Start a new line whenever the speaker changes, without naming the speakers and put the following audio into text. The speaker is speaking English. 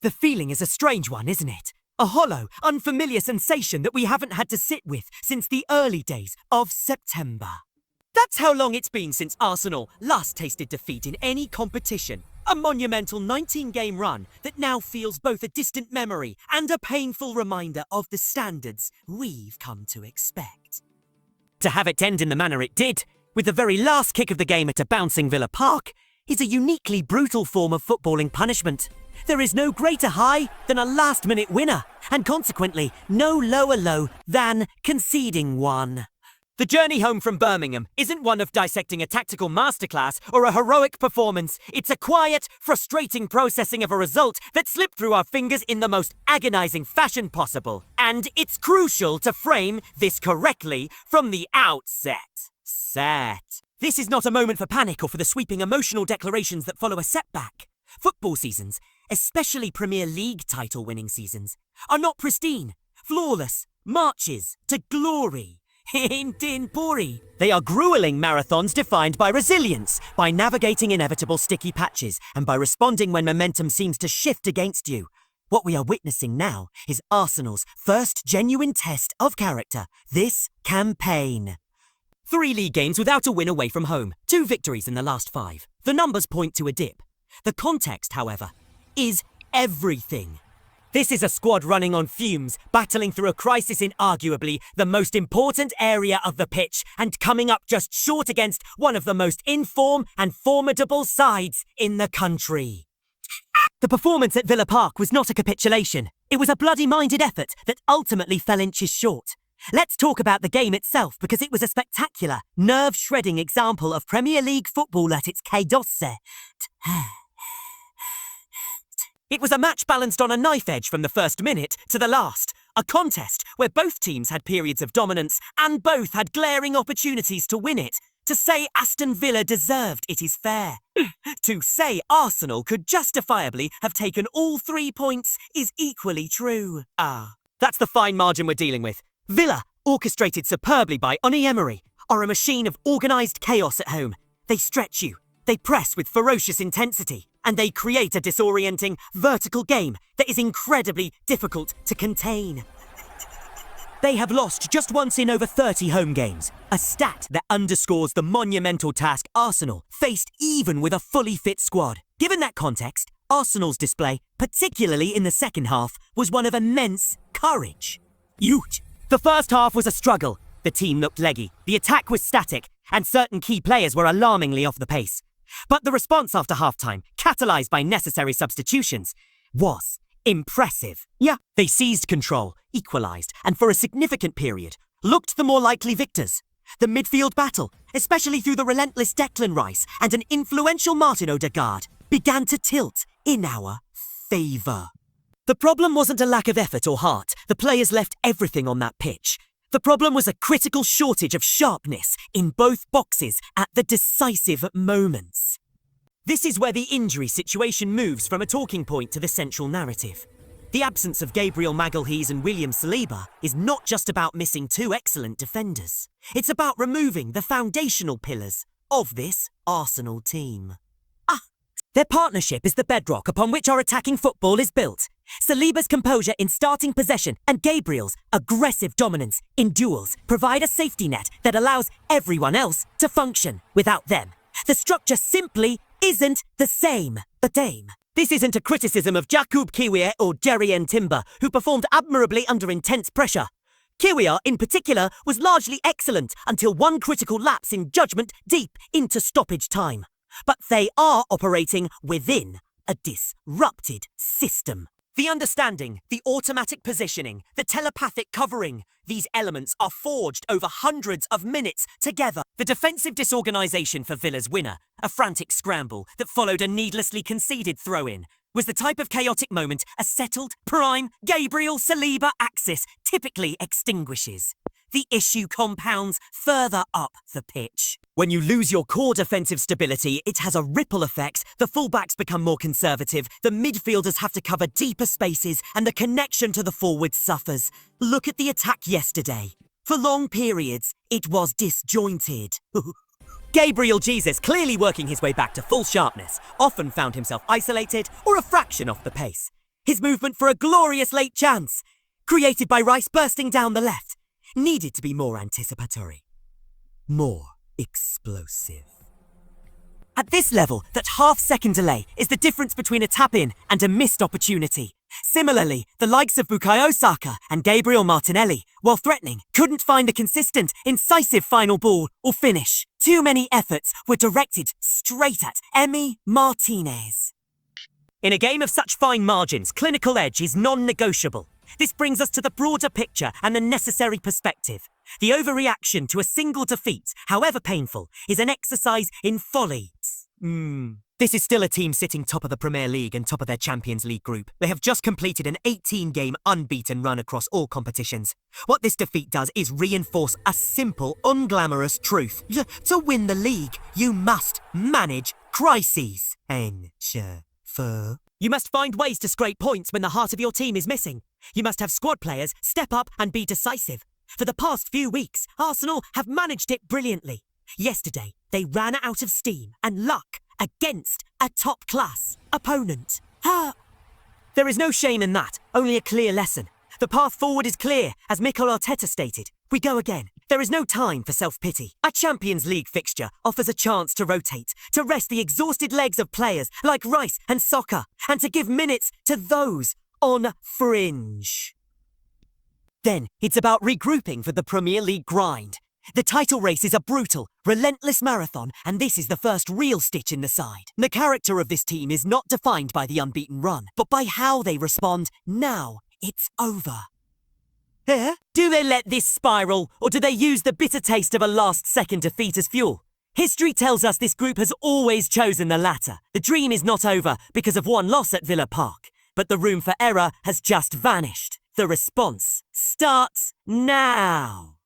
The feeling is a strange one, isn't it? A hollow, unfamiliar sensation that we haven't had to sit with since the early days of September. That's how long it's been since Arsenal last tasted defeat in any competition. A monumental 19-game run that now feels both a distant memory and a painful reminder of the standards we've come to expect. To have it end in the manner it did, with the very last kick of the game at a bouncing Villa Park, is a uniquely brutal form of footballing punishment. There is no greater high than a last-minute winner, and consequently, no lower low than conceding one. The journey home from Birmingham isn't one of dissecting a tactical masterclass or a heroic performance. It's a quiet, frustrating processing of a result that slipped through our fingers in the most agonizing fashion possible. And it's crucial to frame this correctly from the outset. This is not a moment for panic or for the sweeping emotional declarations that follow a setback. Football seasons, especially Premier League title-winning seasons, are not pristine, flawless marches to glory. Puri. They are grueling marathons defined by resilience, by navigating inevitable sticky patches, and by responding when momentum seems to shift against you. What we are witnessing now is Arsenal's first genuine test of character this campaign. 3 league games without a win away from home, 2 victories in the last 5. The numbers point to a dip. The context, however, is everything. This is a squad running on fumes, battling through a crisis in arguably the most important area of the pitch and coming up just short against one of the most in-form and formidable sides in the country. The performance at Villa Park was not a capitulation. It was a bloody-minded effort that ultimately fell inches short. Let's talk about the game itself because it was a spectacular, nerve-shredding example of Premier League football at its K-Dosse. It was a match balanced on a knife edge from the first minute to the last. A contest where both teams had periods of dominance and both had glaring opportunities to win it. To say Aston Villa deserved it is fair. To say Arsenal could justifiably have taken all 3 points is equally true. That's the fine margin we're dealing with. Villa, orchestrated superbly by Unai Emery, are a machine of organised chaos at home. They stretch you, they press with ferocious intensity, and they create a disorienting, vertical game that is incredibly difficult to contain. They have lost just once in over 30 home games, a stat that underscores the monumental task Arsenal faced even with a fully fit squad. Given that context, Arsenal's display, particularly in the second half, was one of immense courage. The first half was a struggle. The team looked leggy, the attack was static, and certain key players were alarmingly off the pace. But the response after halftime, catalysed by necessary substitutions, was impressive. They seized control, equalised, and for a significant period, looked the more likely victors. The midfield battle, especially through the relentless Declan Rice and an influential Martin Odegaard, began to tilt in our favour. The problem wasn't a lack of effort or heart. The players left everything on that pitch. The problem was a critical shortage of sharpness in both boxes at the decisive moments. This is where the injury situation moves from a talking point to the central narrative. The absence of Gabriel Magalhaes and William Saliba is not just about missing 2 excellent defenders. It's about removing the foundational pillars of this Arsenal team. Their partnership is the bedrock upon which our attacking football is built. Saliba's composure in starting possession and Gabriel's aggressive dominance in duels provide a safety net that allows everyone else to function. Without them, the structure simply isn't the same. This isn't a criticism of Jakub Kiwior or Derrien Timber, who performed admirably under intense pressure. Kiwior, in particular, was largely excellent until one critical lapse in judgment deep into stoppage time. But they are operating within a disrupted system. The understanding, the automatic positioning, the telepathic covering, these elements are forged over hundreds of minutes together. The defensive disorganisation for Villa's winner, a frantic scramble that followed a needlessly conceded throw-in, was the type of chaotic moment a settled, prime, Gabriel-Saliba axis typically extinguishes. The issue compounds further up the pitch. When you lose your core defensive stability, it has a ripple effect. The fullbacks become more conservative, the midfielders have to cover deeper spaces, and the connection to the forwards suffers. Look at the attack yesterday. For long periods, it was disjointed. Gabriel Jesus, clearly working his way back to full sharpness, often found himself isolated or a fraction off the pace. His movement for a glorious late chance, created by Rice bursting down the left, needed to be more anticipatory, more explosive. At this level, that half-second delay is the difference between a tap-in and a missed opportunity. Similarly, the likes of Bukayo Saka and Gabriel Martinelli, while threatening, couldn't find the consistent, incisive final ball or finish. Too many efforts were directed straight at Emi Martinez. In a game of such fine margins, clinical edge is non-negotiable. This brings us to the broader picture and the necessary perspective. The overreaction to a single defeat, however painful, is an exercise in folly. This is still a team sitting top of the Premier League and top of their Champions League group. They have just completed an 18-game unbeaten run across all competitions. What this defeat does is reinforce a simple, unglamorous truth. To win the league, you must manage crises. You must find ways to scrape points when the heart of your team is missing. You must have squad players step up and be decisive. For the past few weeks, Arsenal have managed it brilliantly. Yesterday, they ran out of steam and luck against a top-class opponent. There is no shame in that, only a clear lesson. The path forward is clear, as Mikel Arteta stated. We go again. There is no time for self-pity. A Champions League fixture offers a chance to rotate, to rest the exhausted legs of players like Rice and Saka, and to give minutes to those on fringe. Then it's about regrouping for the Premier League grind. The title race is a brutal, relentless marathon, and this is the first real stitch in the side. The character of this team is not defined by the unbeaten run, but by how they respond now it's over. Do they let this spiral, or do they use the bitter taste of a last-second defeat as fuel? History tells us this group has always chosen the latter. The dream is not over because of one loss at Villa Park, but the room for error has just vanished. The response starts now.